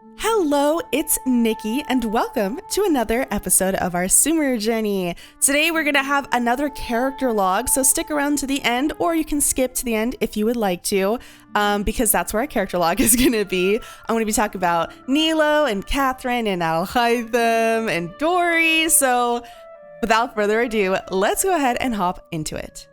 Hello, it's Nikki, and welcome to another episode of our Sumeru journey. Today we're gonna have another character log, so stick around to the end, or you can skip to the end if you would like to, because that's where our character log is gonna be. I'm gonna be talking about Nilo and Catherine and haitham and Dori, so without further ado, let's go ahead and hop into it.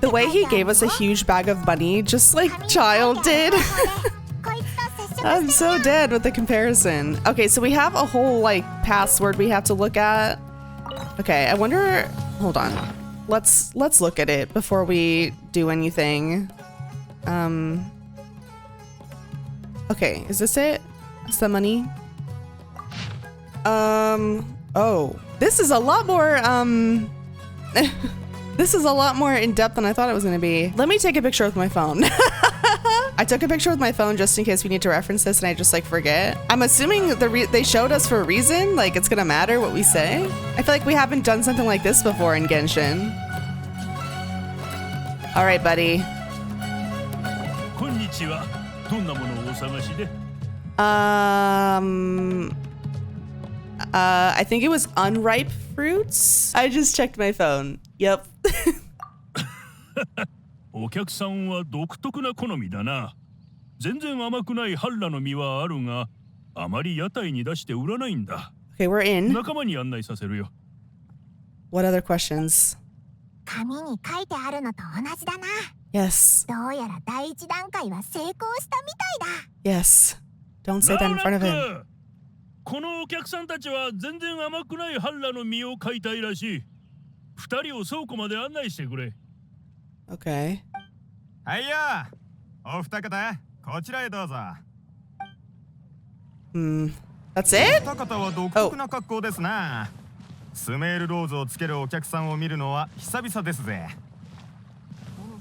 The way he gave us a huge bag of money, just like Child did. I'm so dead with the comparison. Okay, so we have a whole like password we have to look at. Okay, I wonder, hold on. Let's look at it before we do anything. Okay, is this it? Is the money? Oh, this is a lot more, this is a lot more in depth than I thought it was gonna be. Let me take a picture with my phone. I took a picture with my phone just in case we need to reference this and I just like forget. I'm assuming they showed us for a reason, like it's gonna matter what we say. I feel like we haven't done something like this before in Genshin. All right, buddy. I think it was unripe fruits. I just checked my phone. Yep. お客さんは独特な好みだな。全然甘くないハッラの実はあるが、あまり屋台に出して売らないんだ。Okay, we're in. 仲間に案内させるよ。What other questions? 紙に書いてあるのと同じだな。Yes. どうやら第一段階は成功したみたいだ。Yes. Don't say that in front of him. このお客さんたちは全然甘くないハッラの実を買いたいらしい。二人を倉庫まで案内してくれ。Okay. はいよ。お二方、こちらへどうぞ。That's it? お二方は独特な格好ですな。スメールローズをつけるお客さんを見るのは久々ですぜ。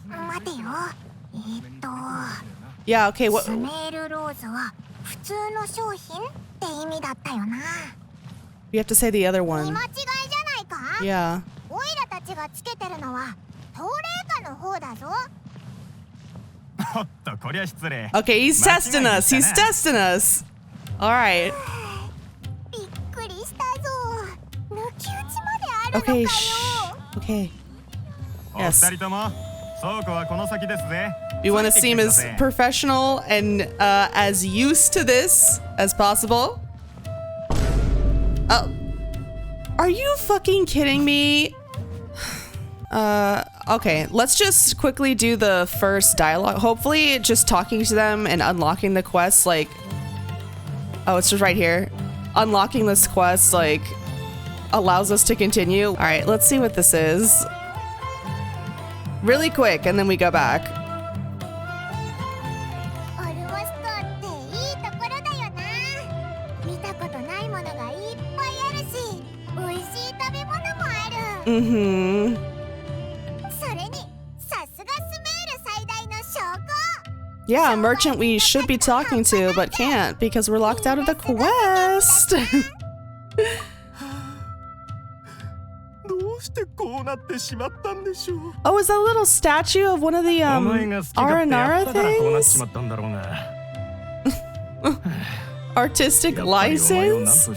待てよ。Yeah, okay, what? スメールローズは普通の商品って意味だったよな。You have to say the other 見 one. 間違いじゃないか？ Yeah. オイラたちがつけてるのはトーレーカの方だぞ。おっと、こりゃ失礼。Okay, he's testing us. He's testing us. All right. びっくりしたぞ。抜き打ちまであるのか Okay, よ。okay. お二人とも倉庫はこの先ですぜ。 We want to seem as professional and as used to this as possible. Oh. Are you fucking kidding me? Okay, let's just quickly do the first dialogue. Hopefully just talking to them and unlocking the quest, like, oh, it's just right here. Unlocking this quest, like, allows us to continue. All right, let's see what this is. Really quick, and then we go back. オルモストっていいところだよな。見たことないものがいっぱいあるし、美味しい食べ物もある。Mm-hmm. それに、さすがスメール最大の証拠。 Yeah, a merchant we should be talking to, but can't because we're locked out of the quest. どうしてこうなってしまったんでしょう。 Oh, is that a little statue of one of the Aranara things? Artistic license?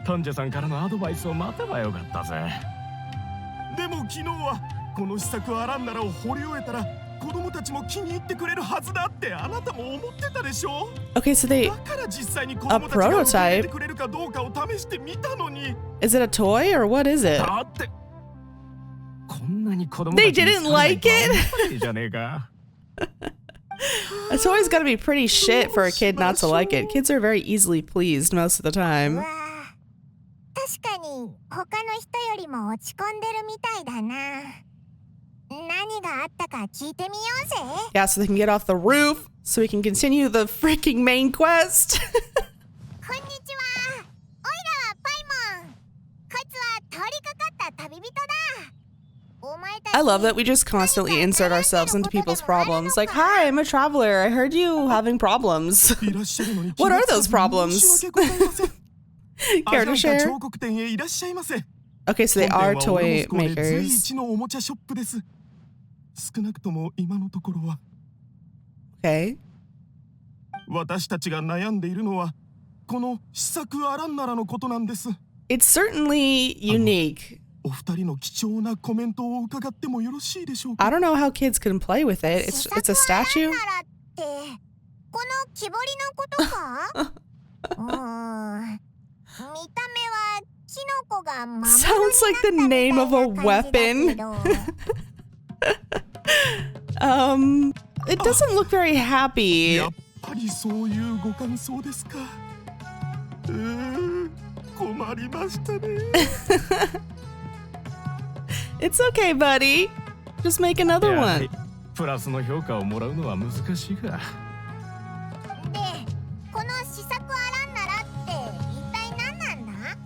患者さんからのアドバイスを待てばよかったぜ。でも昨日はこの試作アランナラを掘り終えたら子供たちも気に入ってくれるはずだってあなたも思ってたでしょ。 Okay, so they だから実際に子供たちが受け入れてくれるかどうかを試してみたのに。 is it a toy or what is it? だってこんなに子供たち They didn't like it? じゃねえか。 A toy's gotta be pretty shit for a kid not to like it. Kids are very easily pleased most of the time. わあ、確かに他の人よりも落ち込んでるみたいだな。何があったか聞いてみようぜ。 Yeah, so they can get off the roof, so we can continue the freaking main quest. こんにちは。オイラはパイモン。こいつは通りかかった旅人だ。お前た I love that we just constantly insert ourselves into people's problems. Like, hi, I'm a traveler. I heard you having problems. What are those problems? Care to share? Okay, so they are toy makers. Okay. 私たちが悩んでいるのはこの試作アランナラのことなんです。 It's certainly unique. お二人の貴重なコメントを伺ってもよろしいでしょうか。 I don't know how kids can play with it. It's a statue. この木彫りのことか？見た目はキノコが魔物になった Sounds like the name of a みたいな感じだけど。 It doesn't look very happy. やっぱりそういうご感想ですか。困りましたね。It's okay, buddy. Just make another one. プラスの評価をもらうのは難しいが。で、この試作アランナラって一体何なんだ？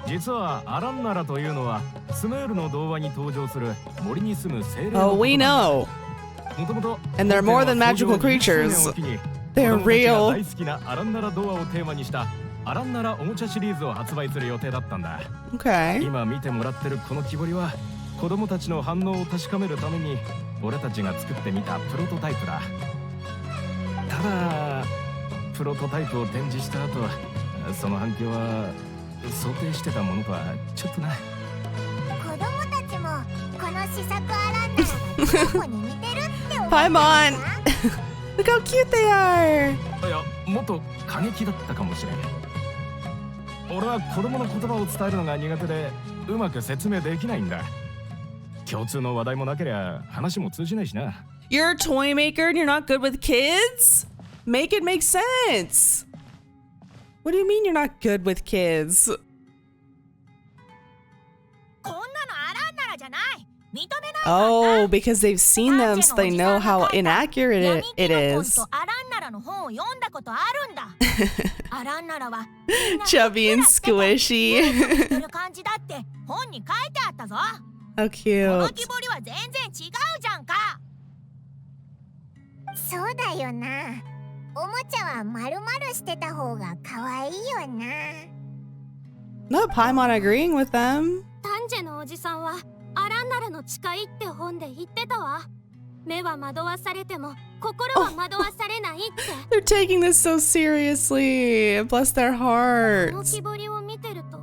実はアランナラというのはスメールの童話に登場する森に住む精霊 Oh, we know. And they're more than magical creatures. They're real. 大好きなアランナラ童話をテーマにしたアランナラおもちゃシリーズを発売する予定だったんだ。Okay. 今見てもらってるこの木彫りは子供たちの反応を確かめるために俺たちが作ってみたプロトタイプだ。ただプロトタイプを展示した後、その反響は想定してたものとはちょっとな。子供たちもこの試作アランナラがキノコに似てるって思う。Paimon! Look how cute they are! いや、もっと過激だったかもしれない。俺は子供の言葉を伝えるのが苦手でうまく説明できないんだ。共通の話題もなけりゃ話も通じないしな。You're a toy maker and you're not good with kids? Make it make sense. What do you mean you're not good with kids? こんなのアランナラじゃない。認めない。 Oh, because they've seen them, so they know how inaccurate it is. アランナラの本を読んだことあるんだ。アランナラは Chubby and squishy. 感じだって本に書いてあったぞ。 How この cute. 木彫りは全然違うじゃんか。そうだよな。おもちゃは丸々してた方が可愛いよな。 Not Paimon agreeing with them. 丹治のおじさんはアランナラの誓いって本で言ってたわ。目は惑わされても心は惑わされないって。They're taking this so seriously. Bless their この hearts. 木彫りを見てると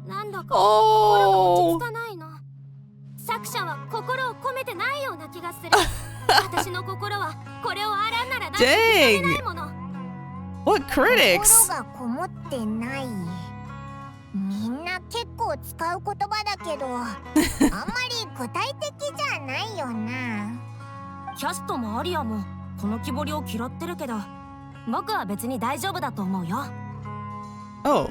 なんだか心 Oh. が落ち着かないの。作者は心を込めてないような気がする。私の心はこれをアランナラだって認めないもの。 What critics? 心がこもってない。みんな結構使う言葉だけど、あんまり具体的じゃないよな。キャストもアリアもこの木彫りを嫌ってるけど、僕は別に大丈夫だと思うよ。 Oh.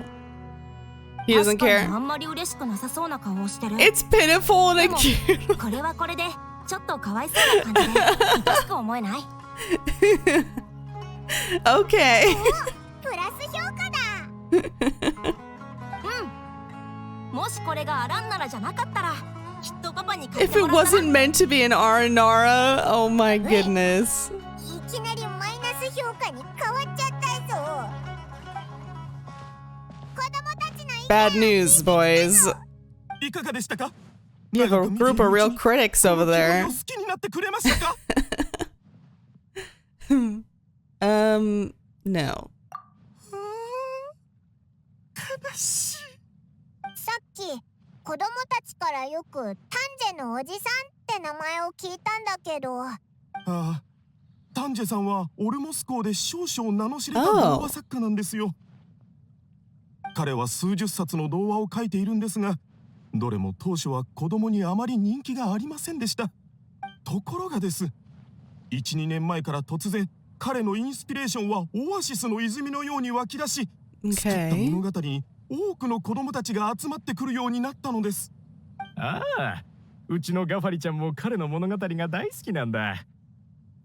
He doesn't 確かに care. あんまり嬉しくなさそうな顔をしてる。 It's pitiful and でも cute. これはこれでちょっとかわいそうな感じで愛しく思えない？ Okay. プラス評価だ。もしこれがアランナラじゃなかったらきっとパパに買っ If て it もらった wasn't meant to be an Aranara, oh my goodness. いきなりマイナス評価に変わっちゃったぞ。子供たちの意見 Bad news, boys. いかがでしたか？ You have a group of real critics over there. 好きになってくれましたか？ No. 悲しい。さっき子供たちからよく丹治のおじさんって名前を聞いたんだけど。ああ、丹治さんはオルモス校で少々名の知れた童話作家なんですよ。彼は数十冊の童話を書いているんですが、どれも当初は子供にあまり人気がありませんでした。ところがです、1、2年前から突然彼のインスピレーションはオアシスの泉のように湧き出し、作った物語に多くの子供たちが集まってくるようになったのです。ああ、うちのガファリちゃんも彼の物語が大好きなんだ。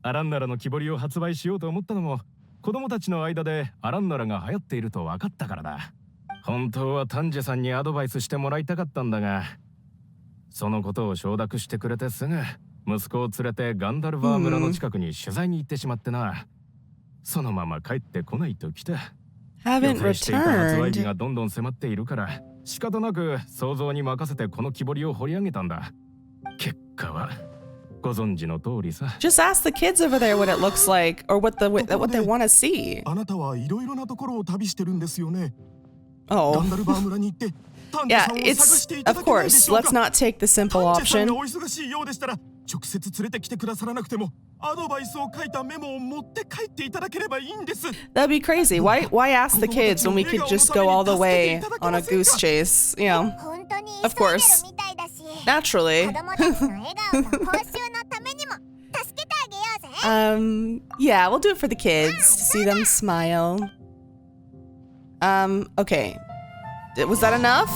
アランナラの木彫りを発売しようと思ったのも子供たちの間でアランナラが流行っていると分かったからだ。本当は丹治さんにアドバイスしてもらいたかったんだが、そのことを承諾してくれてすぐ息子を連れてガンダルバー村の近くに取材に行ってしまってな。そのまま帰ってこないと来た。予 Haven't 定していた発売日 returned. がどんどん迫っているから仕方なく想像に任せてこの木彫りを掘り上げたんだ。結果はご存知の通りさ。 Just ask the kids over there what it looks like or what they want to see. あなたはいろいろなところを旅してるんですよね。 Oh. ガンダルバー村に行って丹治 Yeah, さんを探 it's していた of だけないで course. しょう Let's か。 not take the simple 丹治さん option. がお忙しいようでしたら直接連れてきてくださらなくてもアドバイスを書いたメモを持って帰っていただければいいんです。 That'd be crazy. Why ask the kids when we could just go all the way on a goose chase? You know, 本当に急い Of でる course. みたいだし、 naturally. 子供たちの笑顔と報酬のためにも助けてあげようぜ。 Yeah, we'll do it for the kids to see them smile. Okay. Was that enough?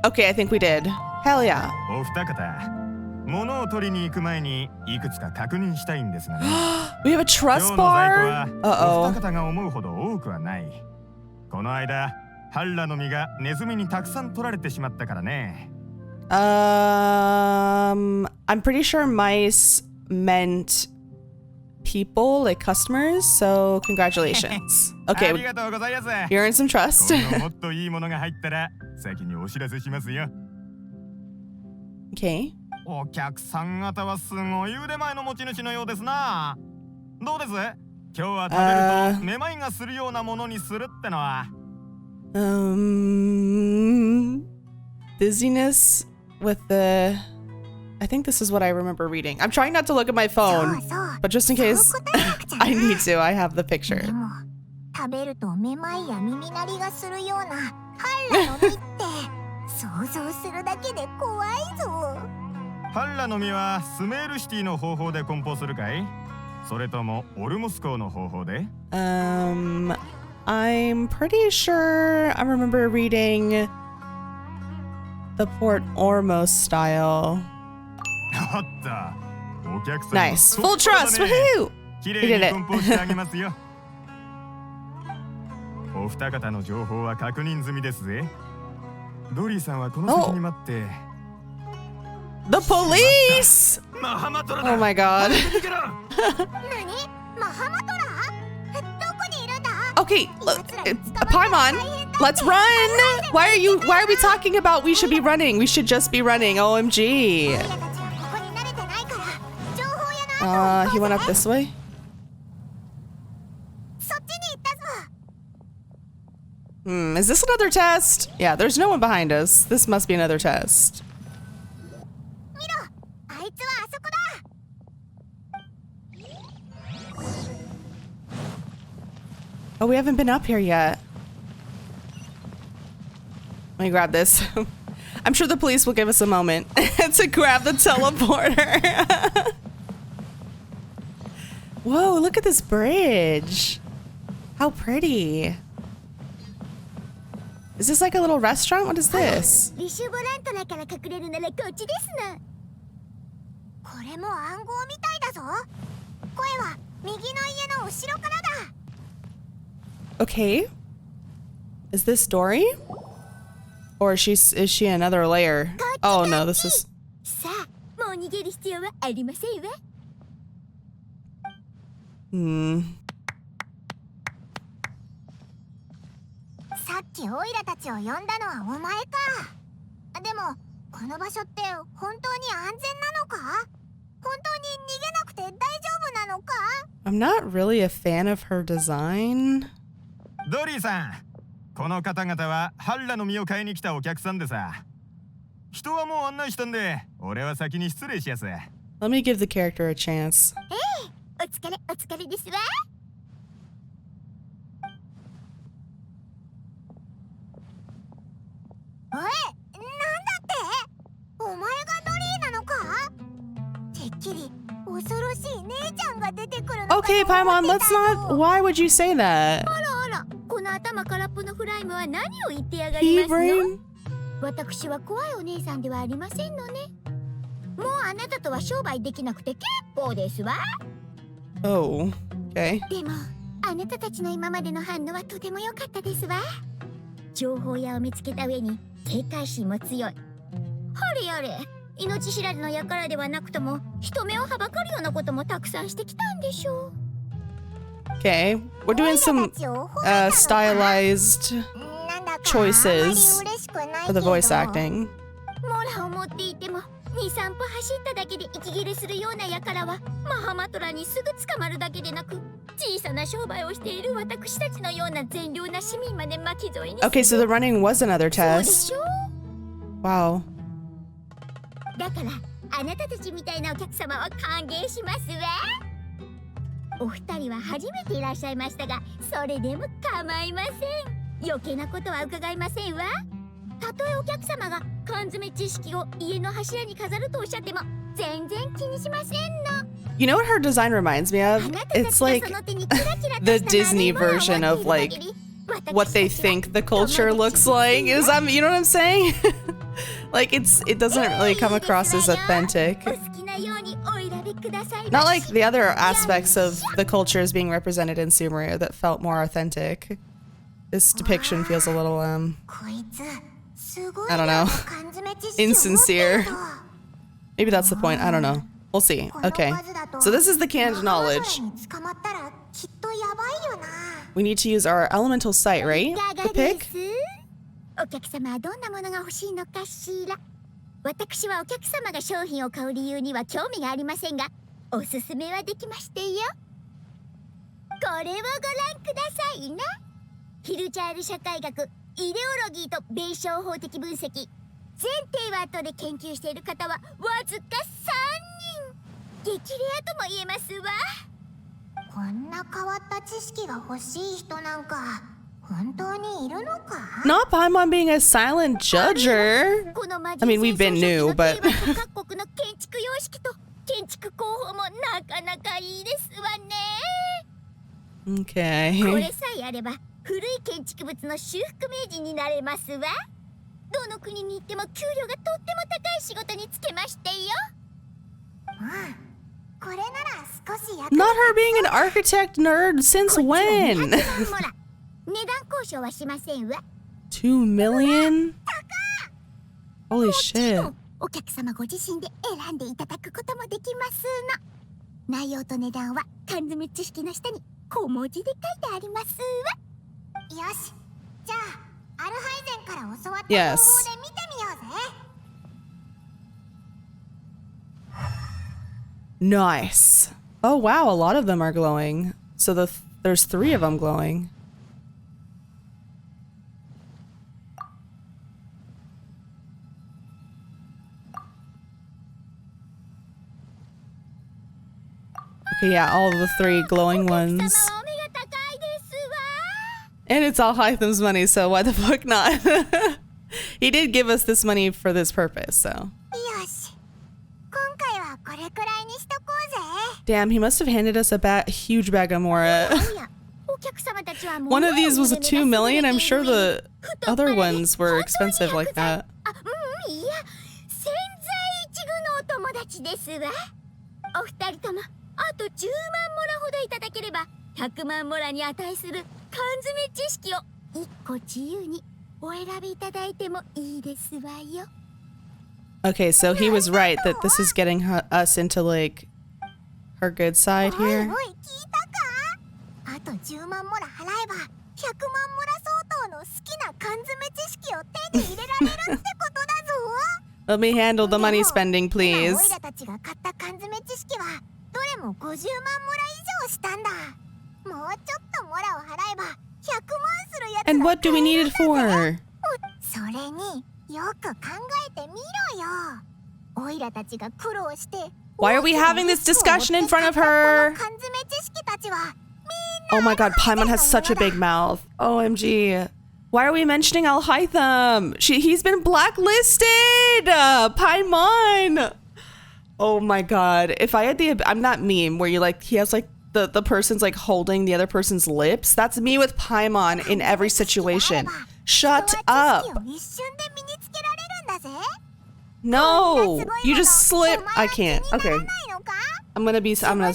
Okay, I think we did. Hell yeah. お二方、物を取りに行く前にいくつか確認したいんですがね。 We have a 今 trust 日の在庫は bar? お二 Uh-oh. 方が思うほど多くはない。この間、ハッラの実がネズミにたくさん取られてしまったからね。I'm pretty sure mice meant people, like customers, so congratulations. あ Okay, りがとうございます。 you earned some trust. 今後もっといいものが入ったら先にお知らせしますよ。Okay. お客さん方はすごい腕前の持ち主のようですな。どうです？今日は食べるとめまいがするようなものにするってのは。Dizziness with the... I think this is what I remember reading. I'm trying not to look at my そう phone, そう。 but just in そう case 答えなくちゃな I need to, I have the picture. でも食べるとめまいや耳鳴りがするようなハッラの実って想像するだけで怖いぞ。ハッラの実はスメールシティの方法で梱包するかい？それともオルモス港の方法で？ I'm pretty sure I remember reading the Port Ormos style. おっと、お客さん Nice. Full trust. Woohoo! き We れい did に it. 梱包してあげますよ。お二方の情報は確認済みですぜ。ドリーさんはこの先に待って。 The police! マハマトラだ。 Oh my god. 何？マハマトラ？どこにいるんだ？ Okay, Paimon, let's run! Why are we talking about we should be running? We should just be running. OMG. オイラたちはここに慣れてないから情報屋の後を He went up this way? そっちに行ったぞ。 Is this another test? Yeah, there's no one behind us. This must be another test. 見ろ、あいつはあそこだ。 Oh, we haven't been up here yet. Let me grab this. I'm sure the police will give us a moment to grab the teleporter. Whoa, look at this bridge. How pretty. Is this like a little restaurant? What is this? リシュボラントラから隠れるならこっちですな。これも暗号みたいだぞ。声は右の家の後ろからだ。 Okay. Is this Dory? Or is she another layer? Oh no, this is... さあ、もう逃げる必要はありませんわ。さっきオイラたちを呼んだのはお前か。でも、この場所って本当に安全なのか？本当に逃げなくて大丈夫なのか？ I'm not really a fan of her design. ドリーさん、この方々はハッラの実を買いに来たお客さんでさ。人はもう案内したんで、俺は先に失礼しやす。 Let me give the character a chance. お疲れ、お疲れですわ。おい、なんだってお前がドリーなのか？てっきり恐ろしい姉ちゃんが出てくるのかと思って Okay, た Paimon, ぞ。 let's not... Why would you say that? あら、この頭空っぽのフライムは何を言ってやがり Pea ますの？ brain? 私は怖いお姉さんではありませんのね。もうあなたとは商売できなくて結構ですわ。 Oh, okay. でもあなたたちの今までの反応はとても良かったですわ。情報屋を見つけた上に警戒心も強い。ハれやれ。命知らずの輩ではなくとも人目をはばかるようなこともたくさんしてきたんでしょう。 Okay, we're doing some stylized choices for the voice acting. モラを持っていても 2,3 歩走っただけで息切れするような輩はマハマトラにすぐ捕まるだけでなく、小さな商売をしている私たちのような善良な市民まで巻き添えにする。 Okay, so the running was another そうで test. しょう。 Wow. だからあなたたちみたいなお客様は歓迎しますわ。お二人は初めていらっしゃいましたが、それでも構いません。余計なことは伺いませんわ。たとえお客様が缶詰知識を家の柱に飾るとおっしゃっても全然気にしませんの。 You know what her design reminds me of? It's like the Disney version of like what they think the culture looks like. Is that, you know what I'm saying? Like it doesn't really come across as authentic. Not like the other aspects of the cultures being represented in Sumeru that felt more authentic. This depiction feels a little I don't know, insincere. Maybe that's the point. I don't know. We'll see. Okay. So this is the canned knowledge. We need to use our elemental sight, right? To pick? お客様はどんなものが欲しいのかしら。私はお客様が商品を買う理由には興味がありませんが、おすすめはできましてよ。これをご覧くださいな。ヒルチャール社会学、イデオロギーと弁証法的分析、全テイワートで研究している方はわずか3人。激レアとも言えますわ。こんな変わった知識が欲しい人なんか本当にいるのか？ Not Paimon being a silent judger. I mean, we've been new, but 各国の建築様式と建築工法もなかなかいいですわね。 Okay. これさえあれば古い建築物の修復名人になれますわ。どの国に行っても給料がとっても高い仕事につけましてよ。これなら少し役に立つ。 Not her being an architect nerd since when? 値段交渉はしませんわ。 2 million? Holy もちろ shit. んお客様ご自身で選んでいただくこともできますの。内容と値段は缶詰知識の下に小文字で書いてありますわ。よし、じゃあアルハイゼンから教わった方法で見てみようぜ。 Nice. Oh wow, a lot of them are glowing. So there's 3 of them glowing. Okay, yeah, all of the 3 glowing ones. お客様はお目が高いですわ。 And it's all Haitham's money, so why the fuck not? He did give us this money for this purpose, so. よし、今回はこれくらいにしとこうぜ。 Damn, he must have handed us a huge bag of Mora. おや、お客様たちはもう One of these was a 2 million. I'm sure the other ones were expensive like that. あ、いや、千載一遇のお友達ですわ。お二人ともあと10万モラほどいただければ100万モラに値する缶詰知識を1個自由にお選びいただいてもいいですわよ。 Okay, so he was right that this is getting us into like her good side おい here. おい、聞いたか？あと10万モラ払えば100万モラ相当の好きな缶詰知識を手に入れられるってことだぞ。 Let me handle the money spending, 今 please. オイラたちが買った缶詰知識はどれも50万モラ以上したんだ。もうちょっとモラを払えば100万するやつ And が what do we need it 買えるんだぜ。 for? それによく考えてみろよ。オイラたちが苦労して Why are we having this discussion in front of her? この缶詰知識たちは Oh my god, Paimon has such a big mouth. OMG. Why are we mentioning Al Haitham? He's been blacklisted! Paimon! Oh my god. If I had I'm that meme where you like, he has like, the person's like holding the other person's lips. That's me with Paimon in every situation. Shut up. No, you just slip. I can't. Okay. I'm gonna stop now.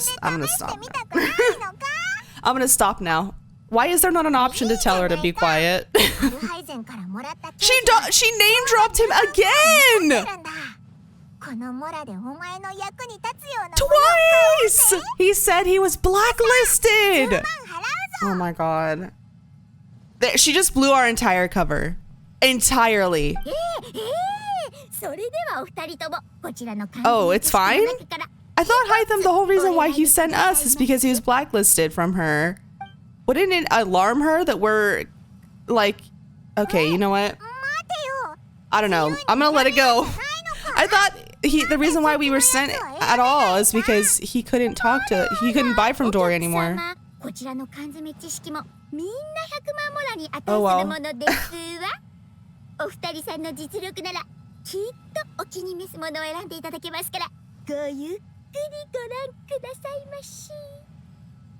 I'm gonna stop now. Why is there not an option to tell her to be quiet? She name dropped him again! Twice! He said he was blacklisted! Oh my god. She just blew our entire cover. Entirely. Oh, it's fine? I thought Haitham, the whole reason why he sent us is because he was blacklisted from her. Wouldn't it alarm her that we're like, okay, you know what? I don't know. I'm gonna let it go. I thought the reason why we were sent at all is because he couldn't buy from Dori anymore. Oh well.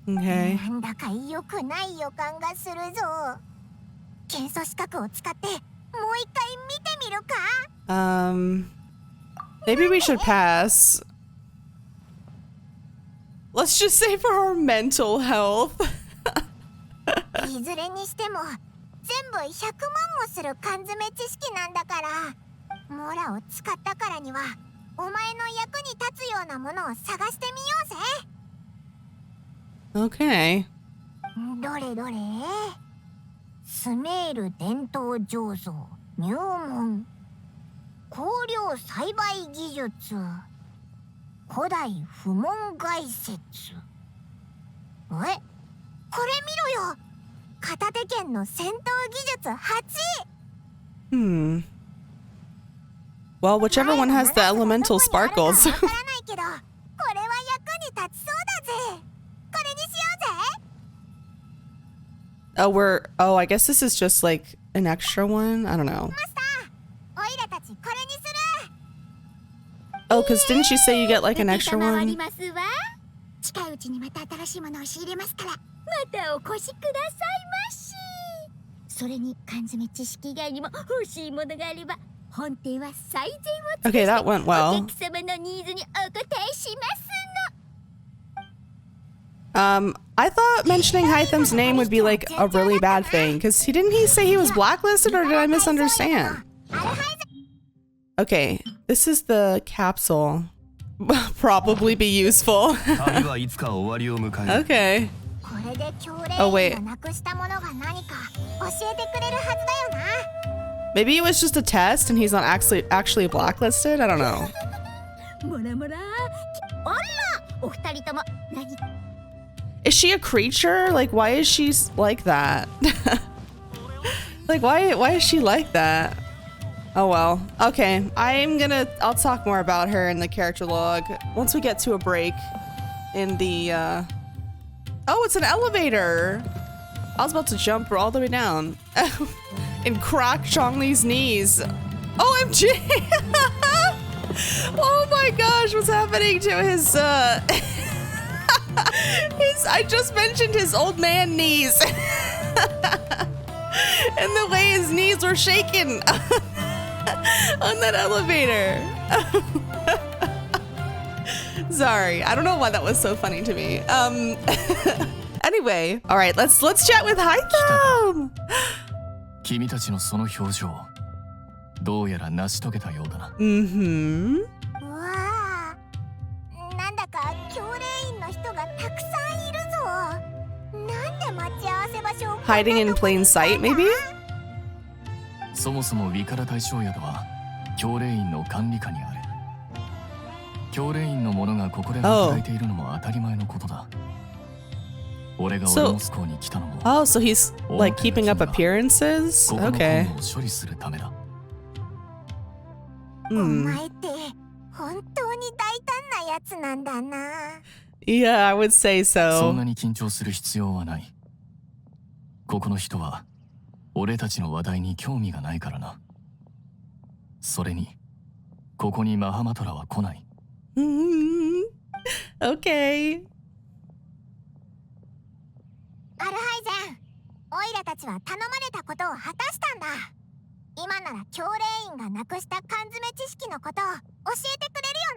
Okay. Maybe we should pass. Let's just say for our mental health. Okay. スメール伝統醸造入門香料栽培技術古代不問概説これ見ろよ片手剣の戦闘技術8 Well, whichever one has the elemental sparkles. Oh, I guess this is just like an extra one. I don't know. Oh, because didn't she say you get like an extra one? Okay, that went well. I thought mentioning Haitham's name would be like a really bad thing, because didn't he say he was blacklisted, or did I misunderstand? Okay, this is the capsule. Probably be useful. Okay. Oh wait. Maybe it was just a test and he's not actually blacklisted? I don't know. Is she a creature? Like, why is she like that? Like, why is she like that? Oh well. Okay, I'll talk more about her in the character log once we get to a break in the Oh, it's an elevator. I was about to jump all the way down and crack Zhongli's knees. OMG! Oh my gosh, what's happening to his I just mentioned his old man knees. And the way his knees were shaking on that elevator. Sorry, I don't know why that was so funny to me. Anyway, all right, let's chat with Haitham. 君たちのその表情、どうやら成し遂げたようだな。わあ、なんだか教練員の人がたくさんいるぞ。なんで待ち合わせ場所を Hiding in plain sight, maybe? そもそもウィカラ大将宿は教練員の管理下にある。教練員の者がここで働いているのも当たり前のことだ。俺が俺のスコーに来たのも。Oh, so he's like keeping up appearances? Okay. 処理するためだ。お前って本当に大胆なやつなんだな。Yeah, I would say so. そんなに緊張する必要はない。ここの人は俺たちの話題に興味がないからな。それにここにマハマトラは来ない。Okay. アルハイゼン、オイラたちは頼まれたことを果たしたんだ。今なら教練員がなくした缶詰知識のことを教えてくれるよ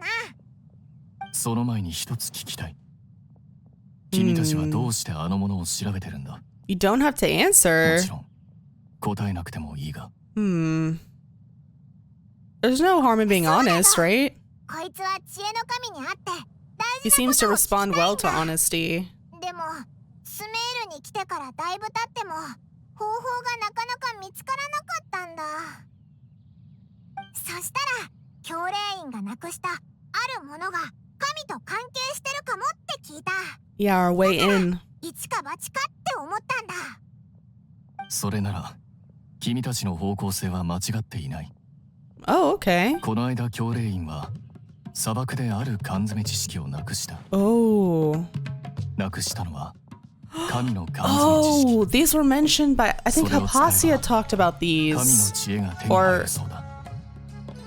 な。その前に一つ聞きたい。君たちはどうしてあのものを調べてるんだ？ You don't have to answer. もちろん答えなくてもいいが。There's no harm in being honest, right? こいつは知恵の神に会って He seems to respond well to honesty. でもスメールに来てからだいぶ経っても方法がなかなか見つからなかったんだ。そしたら教令員がなくしたあるものが神と関係してるかもって聞いた。 Yeah, our way in. 一か八かって思ったんだ。それなら君たちの方向性は間違っていない。 Oh, okay. この間教令員は砂漠である缶詰知識をなくした。 Oh. なくしたのは神の缶詰知識。 Oh, these were mentioned by, I think Hypatia talked about 神の these. 知恵が手に入るそうだ。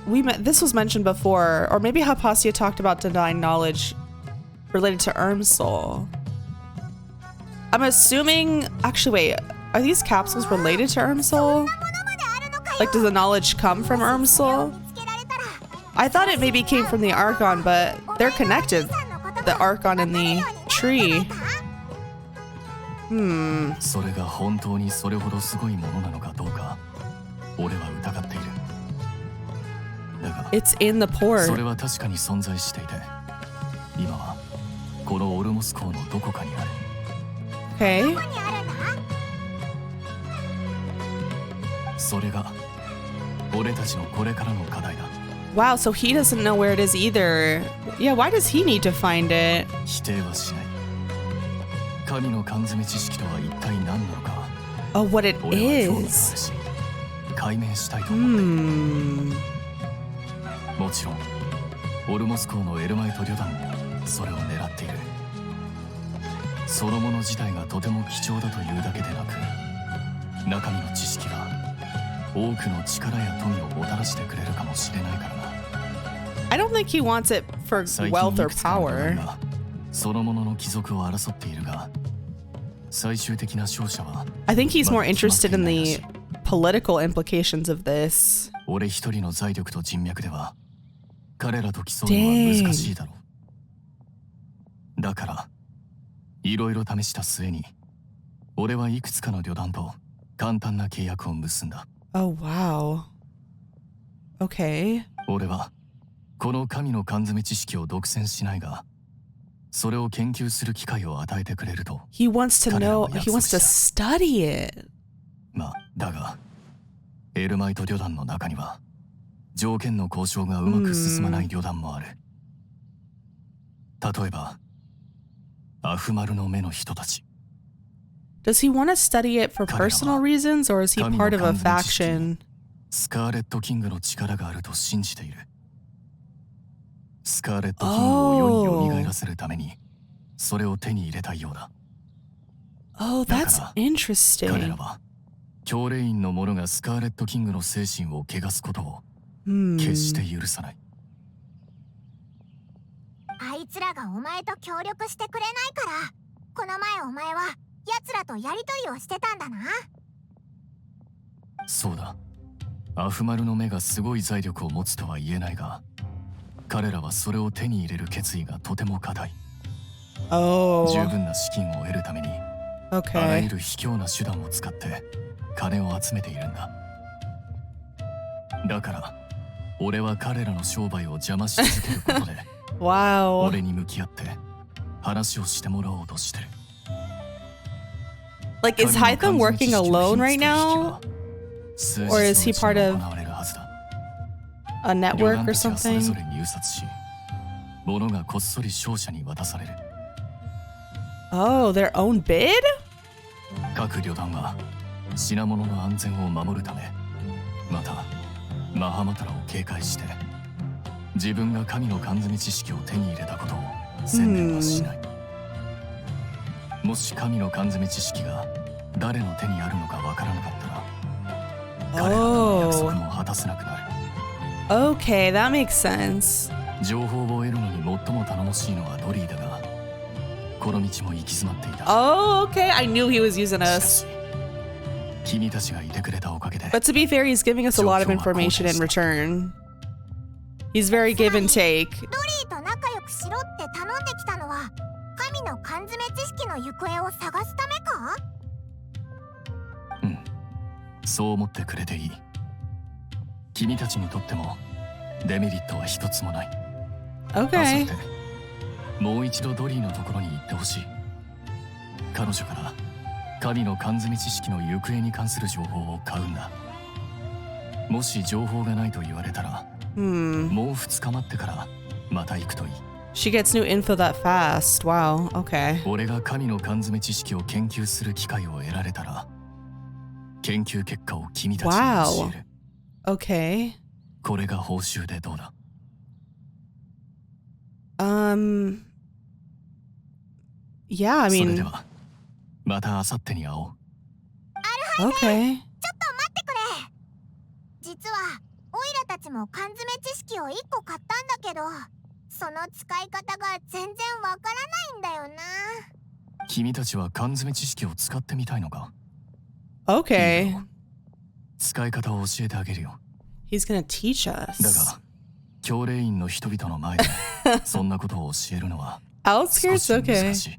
This was mentioned before, or maybe Hypatia talked about divine knowledge related to Ermsoul. I'm assuming, actually wait, are these capsules related to Ermsoul? Like, does the knowledge come from Ermsoul? I thought it maybe came from the Archon, but they're connected. The Archon and the tree. それが本当にそれほどすごいものなのかどうか俺は疑っている。だが It's in the そ port. れは確かに存在していて今はこのオルモス港のどこかにある。 Okay. それが俺たちのこれからの課題だ。 Wow, so he doesn't know where it is either. Yeah, why does he need to find it? 否定はしない。神の缶詰知識とは一体何なのか Oh, what it 俺は興味がある is. し解明したいと思っている。 Hmm. もちろんオルモス港のエルマイト旅団もそれを狙っている。そのもの自体がとても貴重だというだけでなく中身の知識が多くの力や富をもたらしてくれるかもしれないからな。 I don't think he wants it for 最近 wealth い or くつかの旅団 power. がそのものの貴族を争っているが最終的な勝者は I think he's more まだ決まって interested い in ないらし the い。 political implications of this. 俺一人の財力と人脈では彼らと競うのは難しいだろう。だからいろいろ試した末に俺はいくつかの旅団と簡単な契約を結んだ。 Oh, wow. Okay. 俺はこの神の缶詰知識を独占しないがそれを研究する機会を与えてくれると。 He wants to know, he 彼らは約束 wants to した study it. まあだがエルマイト旅団の中には条件の交渉がうまく進まない旅団もある。例えばアフマルの目の人たち。 Does he want to study it for personal reasons, or is he part of a faction? スカーレット・キングの力があると信じている。スカーレット・キングを世に蘇らせるためにそれを手に入れたいようだ。 Oh, that's 彼ら interesting. は教令員の者がスカーレット・キングの精神を汚すことを Hmm. 決して許さない。あいつらがお前と協力してくれないからこの前お前は奴らとやりとりをしてたんだな。そうだ。アフマルの目がすごい財力を持つとは言えないが彼らはそれを手に入れる決意がとても固い。 Oh, 十分な資金を得るためにあら okay. ゆる卑怯な手段を使って金を集めているんだ。だから俺は彼らの商売を邪魔し続けることで Wow. 俺に向き合って話をしてもらおうとしてる。 Like, is Haitham working alone right now? Or is he part of a network or それぞ something? れ入札し物がこっそり商社に渡される。 Oh, their own bid? 各旅団は品物の安全を守るためまたマハマタラを警戒して自分が神の缶詰知識を手に入れたことを宣伝はしない。もし神の缶詰知識が誰の手にあるのかわからなかったら彼らの約束も果たせなくなる。 Okay, that makes sense. 情報を得るのに最も頼もしいのはドリーだがこの道も行き詰まっていた。 Oh, okay. I knew he was using しか us. し君たちがいてくれたおかげで But to be fair, he's giving us a lot of information in return. He's very give and take. ドリーと仲良くしろって頼んできたのは神の缶詰知識の行方を探すためか？そう思ってくれていい。君たちにとってもデメリットは一つもない。Okay. 朝ってもう一度ドリーのところに行ってほしい。彼女から神の缶詰知識の行方に関する情報を買うんだ。もし情報がないと言われたら、もう2日待ってからまた行くといい。 She gets new info that fast. Wow. Okay. 俺が神の缶詰知識を研究する機会を得られたら、研究結果を君たちに教える。Okay. これが報酬でどうだ？ Yeah, I それ mean. ではまた明後日に会おう。 Okay. ちょっと待ってくれ。実はオイラたちも缶詰知識を1個買ったんだけど、その使い方が全然わからないんだよな。君たちは缶詰知識を使ってみたいのか？ Okay. いいよ。使い方を教えてあげるよ。 He's gonna teach だ us. が教令員の人々の前でそんなことを教えるのは少 Outskirts? し Okay. 難しい。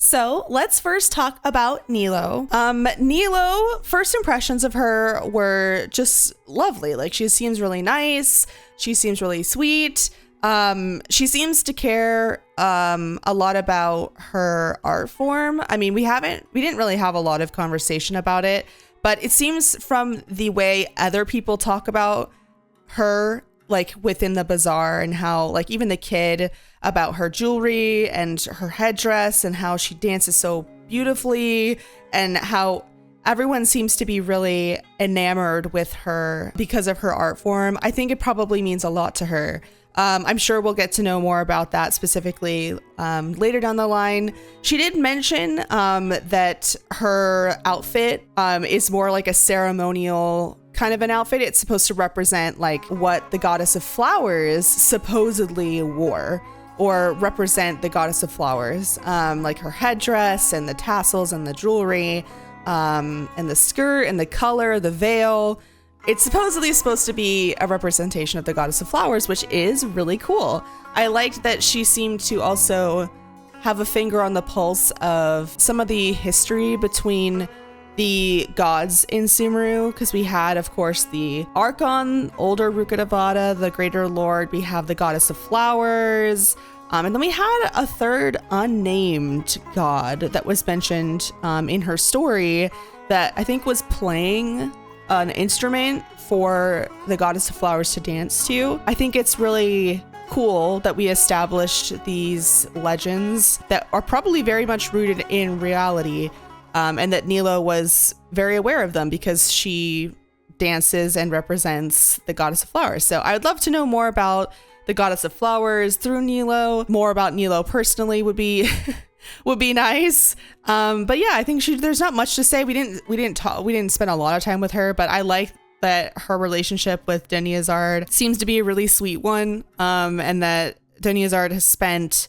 So let's first talk about Nilo. Nilo, first impressions of her were just lovely. Like, she seems really nice. She seems really sweet. She seems to care a lot about her art form. I mean, we didn't really have a lot of conversation about it, but it seems from the way other people talk about her, like within the bazaar, and how, like, even the kid, about her jewelry and her headdress and how she dances so beautifully, and how everyone seems to be really enamored with her because of her art form. I think it probably means a lot to her. I'm sure we'll get to know more about that specifically later down the line. She did mention that her outfit is more like a ceremonial kind of an outfit. It's supposed to represent like what the goddess of flowers supposedly wore, or represent the goddess of flowers, like her headdress and the tassels and the jewelry, and the skirt and the color, the veil. It's supposedly supposed to be a representation of the goddess of flowers, which is really cool. I liked that she seemed to also have a finger on the pulse of some of the history between the gods in Sumeru, because we had, of course, the Archon, older Rukkhadevata, the greater lord. We have the goddess of flowers, and then we had a third unnamed god that was mentioned in her story that I think was playing an instrument for the goddess of flowers to dance to. I think it's really cool that we established these legends that are probably very much rooted in reality, and that Nilo was very aware of them because she dances and represents the goddess of flowers. So I would love to know more about the goddess of flowers through Nilo. More about Nilo personally would be would be nice. But yeah, I think there's not much to say. We didn't spend a lot of time with her, but I like that her relationship with Deniazard seems to be a really sweet one, and that Deniazard has spent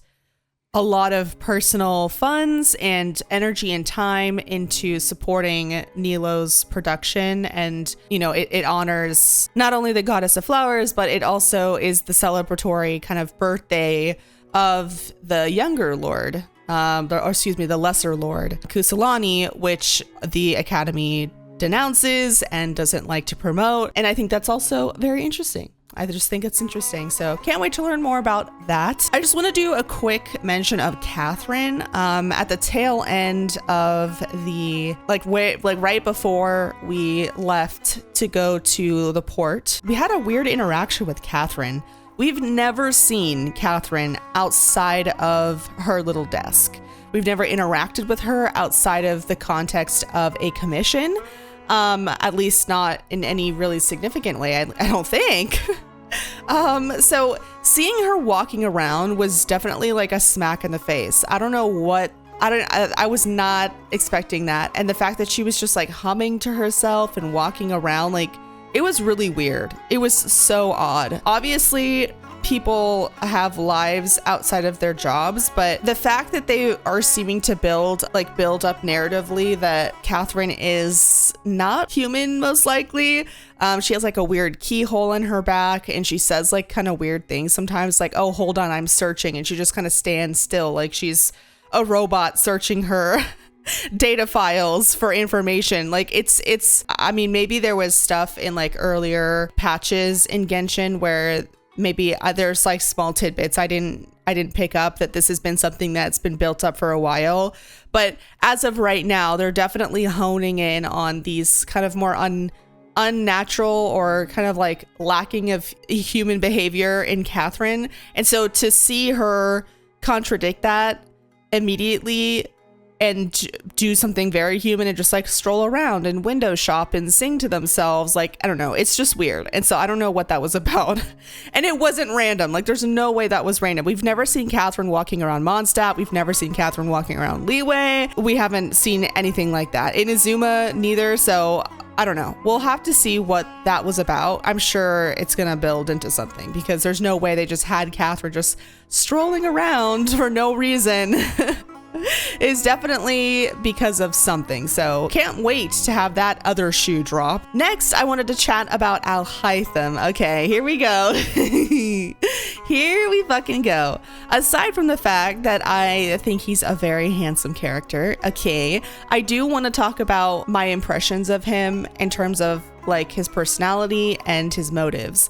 a lot of personal funds and energy and time into supporting Nilo's production. And, you know, it honors not only the goddess of flowers, but it also is the celebratory kind of birthday of the younger lord, the lesser lord, Kusalani, which the Academy denounces and doesn't like to promote. And I think that's also very interesting. I just think it's interesting. So can't wait to learn more about that. I just want to do a quick mention of Catherine. At the tail end of the, right before we left to go to the port, we had a weird interaction with Catherine. We've never seen Catherine outside of her little desk. We've never interacted with her outside of the context of a commission. At least not in any really significant way, I don't think. So seeing her walking around was definitely like a smack in the face. I don't know what, I was not expecting that. And the fact that she was just like humming to herself and walking around, like, it was really weird. It was so odd. Obviously, people have lives outside of their jobs, but the fact that they are seeming to build up narratively that Catherine is not human, most likely. She has like a weird keyhole in her back, and she says like kind of weird things sometimes, like, oh, hold on, I'm searching. And she just kind of stands still like she's a robot searching her data files for information. Like it's I mean, maybe there was stuff in like earlier patches in Genshin where maybe there's like small tidbits I didn't pick up, that this has been something that's been built up for a while. But as of right now, they're definitely honing in on these kind of more unnatural or kind of like lacking of human behavior in Catherine. And so to see her contradict that immediately and do something very human and just like stroll around and window shop and sing to themselves, like, I don't know, it's just weird. And so I don't know what that was about. And it wasn't random. Like, there's no way that was random. We've never seen Catherine walking around Mondstadt. We've never seen Catherine walking around Liyue. We haven't seen anything like that in Azuma neither. So I don't know. We'll have to see what that was about. I'm sure it's going to build into something, because there's no way they just had Catherine just strolling around for no reason. Is definitely because of something. So can't wait to have that other shoe drop. Next, I wanted to chat about haitham. Okay, here we go. Here we fucking go. Aside from the fact that I think he's a very handsome character, okay, I do want to talk about my impressions of him in terms of like his personality and his motives.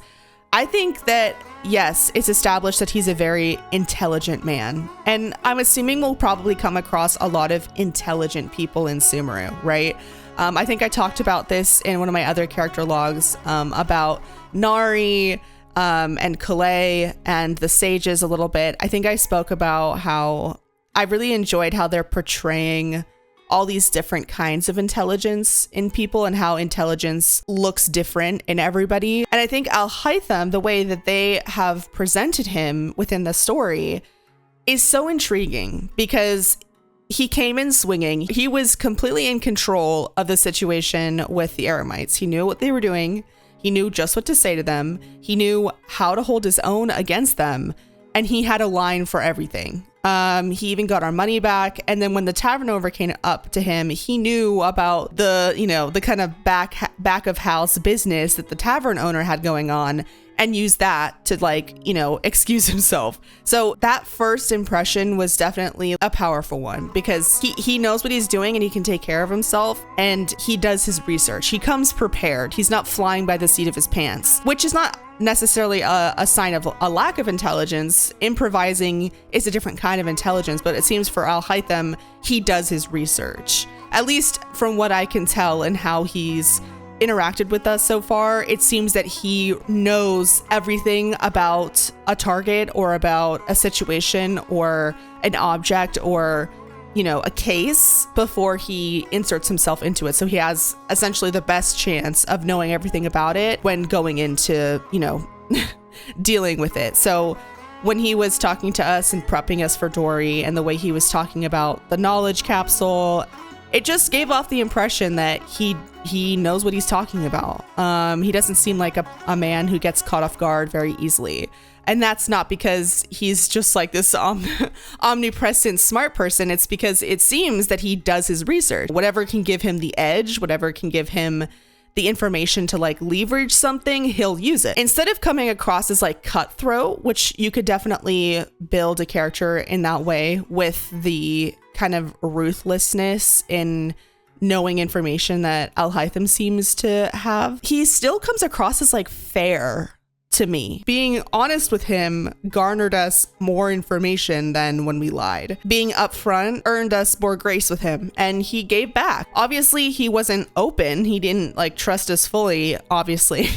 I think that, yes, it's established that he's a very intelligent man. And I'm assuming we'll probably come across a lot of intelligent people in Sumeru, right? I think I talked about this in one of my other character logs about Nari and Kalei and the sages a little bit. I think I spoke about how I really enjoyed how they're portraying all these different kinds of intelligence in people and how intelligence looks different in everybody. And I think haitham, the way that they have presented him within the story, is so intriguing, because he came in swinging. He was completely in control of the situation with the Eremites. He knew what they were doing. He knew just what to say to them. He knew how to hold his own against them. And he had a line for everything. He even got our money back. And then when the tavern owner came up to him, he knew about the, you know, the kind of back of house business that the tavern owner had going on, and used that to, like, you know, excuse himself. So that first impression was definitely a powerful one, because he knows what he's doing and he can take care of himself, and he does his research. He comes prepared. He's not flying by the seat of his pants, which is not necessarily a sign of a lack of intelligence. Improvising is a different kind of intelligence, but it seems for haitham, he does his research. At least from what I can tell and how he's interacted with us so far, it seems that he knows everything about a target or about a situation or an object or, you know, a case before he inserts himself into it. So he has essentially the best chance of knowing everything about it when going into, you know, dealing with it. So when he was talking to us and prepping us for Dori, and the way he was talking about the knowledge capsule, it just gave off the impression that he knows what he's talking about. He doesn't seem like a man who gets caught off guard very easily. And that's not because he's just like this omnipresent smart person. It's because it seems that he does his research. Whatever can give him the edge, whatever can give him the information to like leverage something, he'll use it. Instead of coming across as like cutthroat, which you could definitely build a character in that way with the kind of ruthlessness in knowing information that haitham seems to have, he still comes across as like fair to me. Being honest with him garnered us more information than when we lied. Being upfront earned us more grace with him, and he gave back. Obviously, he wasn't open. He didn't like trust us fully, obviously.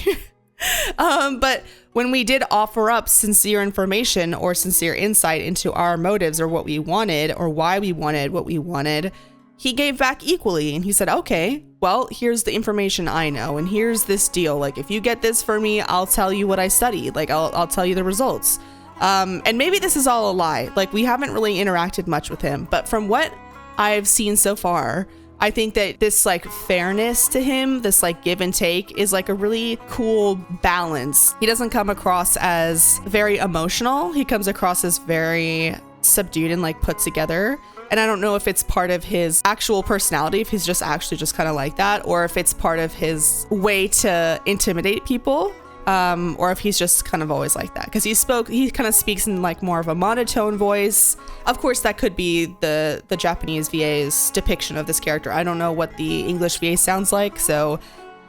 But when we did offer up sincere information or sincere insight into our motives or what we wanted or why we wanted what we wanted, he gave back equally. And he said, okay, well, here's the information I know, and here's this deal. Like, if you get this for me, I'll tell you what I studied. Like, I'll tell you the results. And maybe this is all a lie. Like, we haven't really interacted much with him, but from what I've seen so far, I think that this like fairness to him, this like give and take, is like a really cool balance. He doesn't come across as very emotional. He comes across as very subdued and like put together. And I don't know if it's part of his actual personality, if he's just actually just kind of like that, or if it's part of his way to intimidate people. or if he's just kind of always like that, because he kind of speaks in like more of a monotone voice. Of course, that could be the Japanese VA's depiction of this character. I don't know what the English VA sounds like, so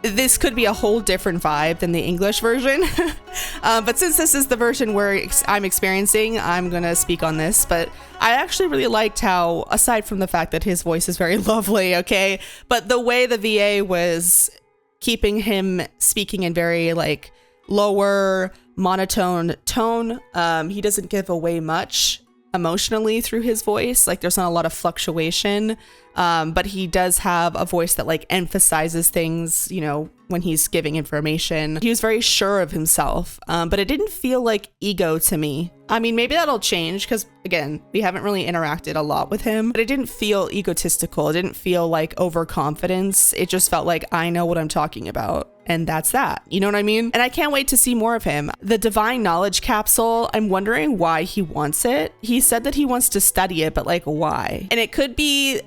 this could be a whole different vibe than the English version. But since this is the version where I'm experiencing, I'm gonna speak on this. But I actually really liked how, aside from the fact that his voice is very lovely, okay, but the way the VA was keeping him speaking in very like lower monotone tone, he doesn't give away much emotionally through his voice. Like there's not a lot of fluctuation, but he does have a voice that like emphasizes things, you know, when he's giving information. He was very sure of himself, but it didn't feel like ego to me. I mean, maybe that'll change because, again, we haven't really interacted a lot with him, but it didn't feel egotistical. It didn't feel like overconfidence. It just felt like I know what I'm talking about. And that's that. You know what I mean? And I can't wait to see more of him. The divine knowledge capsule, I'm wondering why he wants it. He said that he wants to study it, but like why? And it could be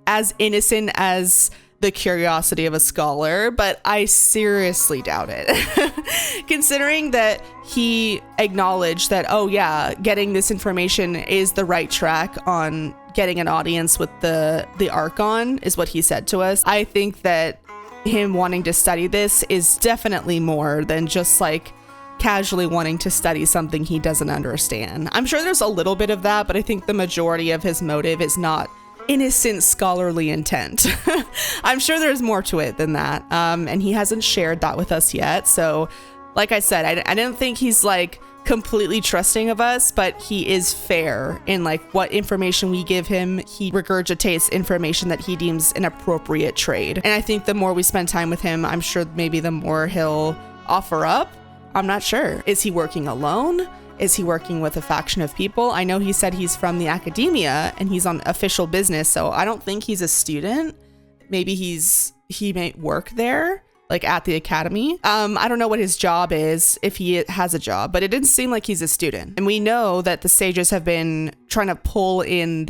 as innocent as the curiosity of a scholar, but I seriously doubt it. Considering that he acknowledged that, oh yeah, getting this information is the right track on getting an audience with the Archon, is what he said to us. I think that him wanting to study this is definitely more than just like casually wanting to study something he doesn't understand. I'm sure there's a little bit of that, but I think the majority of his motive is not innocent scholarly intent. I'm sure there's more to it than that. And he hasn't shared that with us yet. So like I said, I don't think he's like completely trusting of us, but he is fair in like what information we give him. He regurgitates information that he deems an appropriate trade. And I think the more we spend time with him, I'm sure maybe the more he'll offer up. I'm not sure. Is he working alone? Is he working with a faction of people? I know he said he's from the academia and he's on official business, so I don't think he's a student. Maybe he may work there, like at the academy. I don't know what his job is, if he has a job, but it didn't seem like he's a student. And we know that the sages have been trying to pull in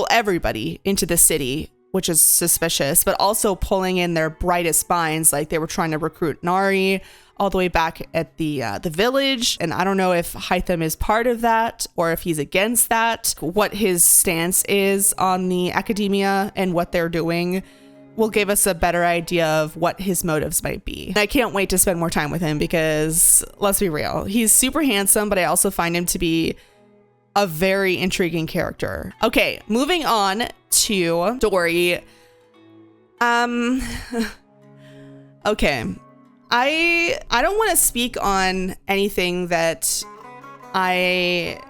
everybody into the city, which is suspicious, but also pulling in their brightest minds. Like they were trying to recruit Nari all the way back at the village. And I don't know if Haitham is part of that or if he's against that. What his stance is on the academia and what they're doing will give us a better idea of what his motives might be. I can't wait to spend more time with him because, let's be real, he's super handsome, but I also find him to be a very intriguing character. Okay, moving on to Dori. Okay. I don't want to speak on anything that I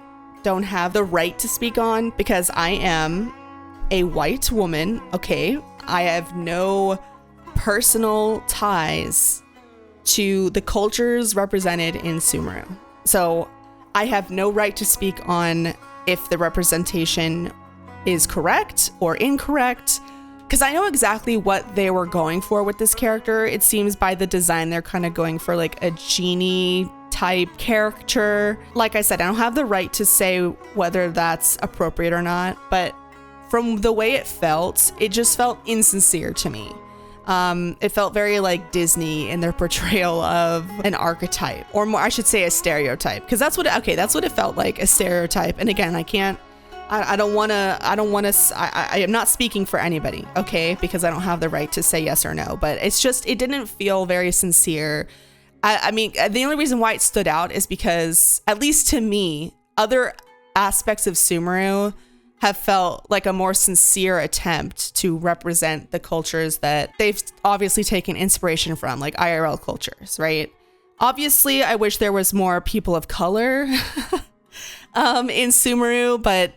don't have the right to speak on because I am a white woman, okay? I have no personal ties to the cultures represented in Sumeru. So I have no right to speak on if the representation is correct or incorrect, because I know exactly what they were going for with this character. It seems by the design they're kind of going for like a genie type character. Like I said, I don't have the right to say whether that's appropriate or not, but from the way it just felt insincere to me. It felt very like Disney in their portrayal of an archetype, or more, I should say a stereotype, because that's what it felt like, a stereotype. And again, I am not speaking for anybody, okay, because I don't have the right to say yes or no, but it didn't feel very sincere. I mean, the only reason why it stood out is because, at least to me, other aspects of Sumeru have felt like a more sincere attempt to represent the cultures that they've obviously taken inspiration from, like IRL cultures, right? Obviously, I wish there was more people of color in Sumeru, but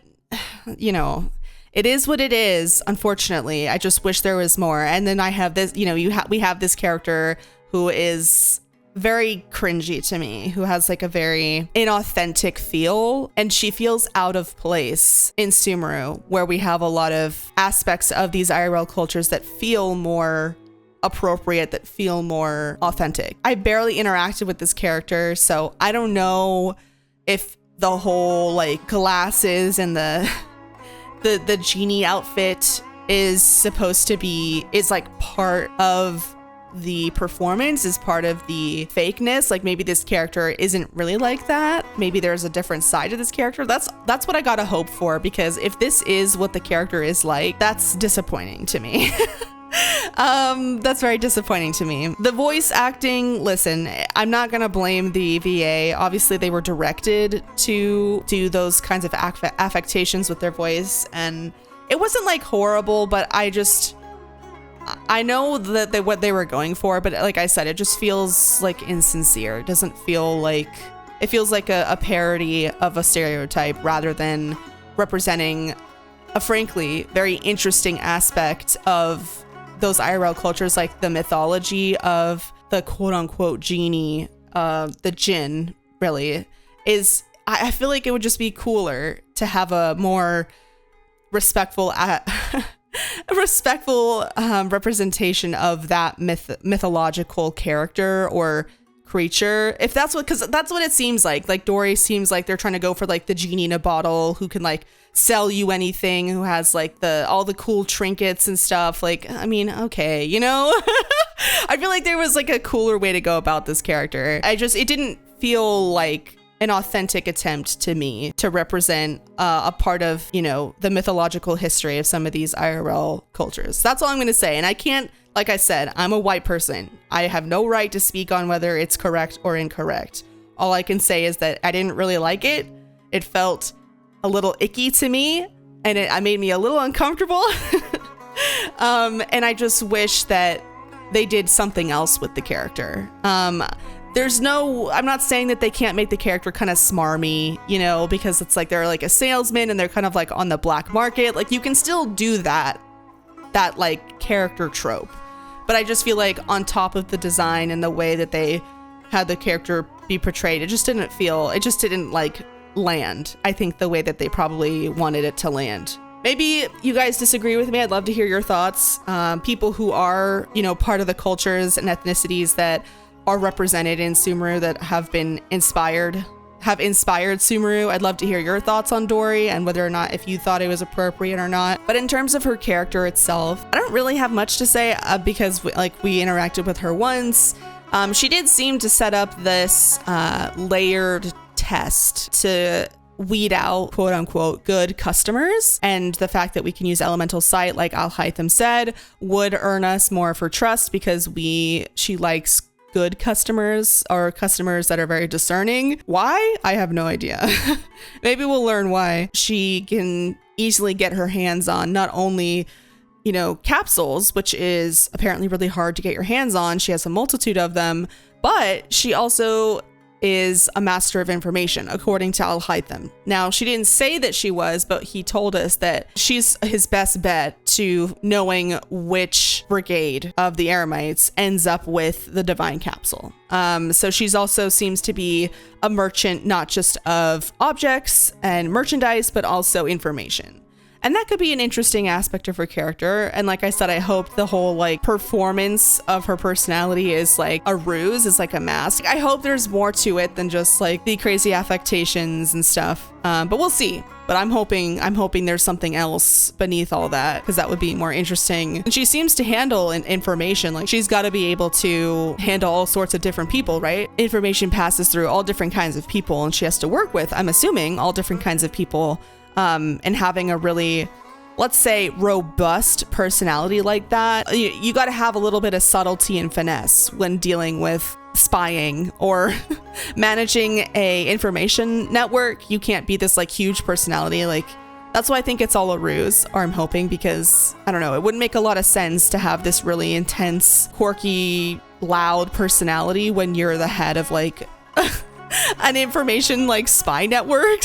you know, it is what it is, unfortunately. I just wish there was more. And then I have this, you know, we have this character who is very cringy to me, who has like a very inauthentic feel, and she feels out of place in Sumeru, where we have a lot of aspects of these IRL cultures that feel more appropriate, that feel more authentic. I barely interacted with this character, so I don't know if the whole like glasses and the genie outfit is like part of the performance, is part of the fakeness. Like maybe this character isn't really like that. Maybe there's a different side to this character. That's what I gotta hope for, because if this is what the character is like, that's disappointing to me. That's very disappointing to me. The voice acting, listen, I'm not gonna blame the VA. Obviously they were directed to do those kinds of affectations with their voice, and it wasn't like horrible, but I know that what they were going for, but like I said, it just feels like insincere. It doesn't feel like, it feels like a parody of a stereotype rather than representing a frankly very interesting aspect of those IRL cultures, like the mythology of the quote unquote genie, the Jinn really is. I feel like it would just be cooler to have a more respectful representation of that mythological character or creature, if that's what, because that's what it seems like Dori seems like they're trying to go for like the genie in a bottle who can like sell you anything, who has like all the cool trinkets and stuff. Like, I mean, okay, you know. I feel like there was like a cooler way to go about this character. It didn't feel like an authentic attempt to me to represent a part of, you know, the mythological history of some of these IRL cultures. That's all I'm going to say. And I can't, like I said, I'm a white person. I have no right to speak on whether it's correct or incorrect. All I can say is that I didn't really like it. It felt a little icky to me, and it made me a little uncomfortable. And I just wish that they did something else with the character. I'm not saying that they can't make the character kind of smarmy, you know, because it's like they're like a salesman and they're kind of like on the black market. Like you can still do that like character trope. But I just feel like on top of the design and the way that they had the character be portrayed, it just didn't like land, I think, the way that they probably wanted it to land. Maybe you guys disagree with me. I'd love to hear your thoughts. People who are, you know, part of the cultures and ethnicities that are represented in Sumeru that have inspired Sumeru. I'd love to hear your thoughts on Dori and whether or not, if you thought it was appropriate or not. But in terms of her character itself, I don't really have much to say because we interacted with her once. She did seem to set up this layered test to weed out quote unquote good customers, and the fact that we can use elemental sight, like haitham said, would earn us more of her trust because she likes good customers, or customers that are very discerning. Why? I have no idea. Maybe we'll learn why. She can easily get her hands on not only, you know, capsules, which is apparently really hard to get your hands on. She has a multitude of them, but she also is a master of information, according to haitham. Now, she didn't say that she was, but he told us that she's his best bet to knowing which brigade of the Eremites ends up with the divine capsule. So she's also seems to be a merchant, not just of objects and merchandise, but also information. And that could be an interesting aspect of her character. And like I said, I hope the whole like performance of her personality is like a ruse, is like a mask. I hope there's more to it than just like the crazy affectations and stuff. But we'll see. But I'm hoping there's something else beneath all that, because that would be more interesting. And she seems to handle information. Like she's got to be able to handle all sorts of different people, right? Information passes through all different kinds of people, and she has to work with, I'm assuming, all different kinds of people. And having a really, let's say, robust personality like that, you got to have a little bit of subtlety and finesse when dealing with spying or managing a information network. You can't be this like huge personality. Like that's why I think it's all a ruse, or I'm hoping, because I don't know, it wouldn't make a lot of sense to have this really intense, quirky, loud personality when you're the head of like an information like spy network.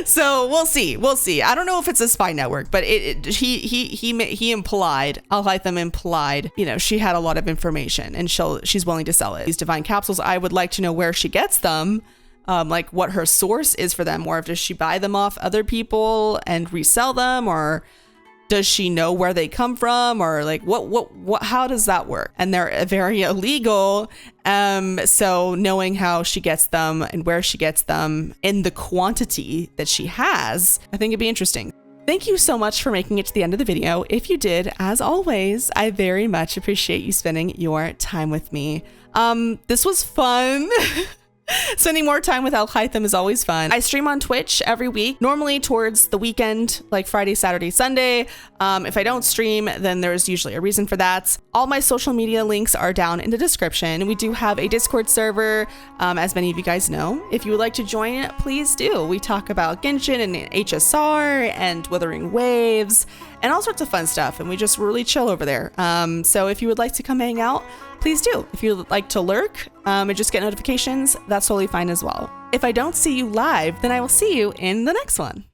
So we'll see. I don't know if it's a spy network, but he implied, haitham implied, you know, she had a lot of information and she's willing to sell it. These divine capsules, I would like to know where she gets them, like what her source is for them, or if does she buy them off other people and resell them, or does she know where they come from, or like what how does that work? And they're very illegal. So knowing how she gets them and where she gets them in the quantity that she has, I think it'd be interesting. Thank you so much for making it to the end of the video. If you did, as always, I very much appreciate you spending your time with me. This was fun. Spending more time with haitham is always fun. I stream on Twitch every week, normally towards the weekend, like Friday, Saturday, Sunday. If I don't stream, then there's usually a reason for that. All my social media links are down in the description. We do have a Discord server, as many of you guys know. If you would like to join it, please do. We talk about Genshin and HSR and Wuthering Waves and all sorts of fun stuff, and we just really chill over there. So if you would like to come hang out, please do. If you'd like to lurk and just get notifications, that's totally fine as well. If I don't see you live, then I will see you in the next one.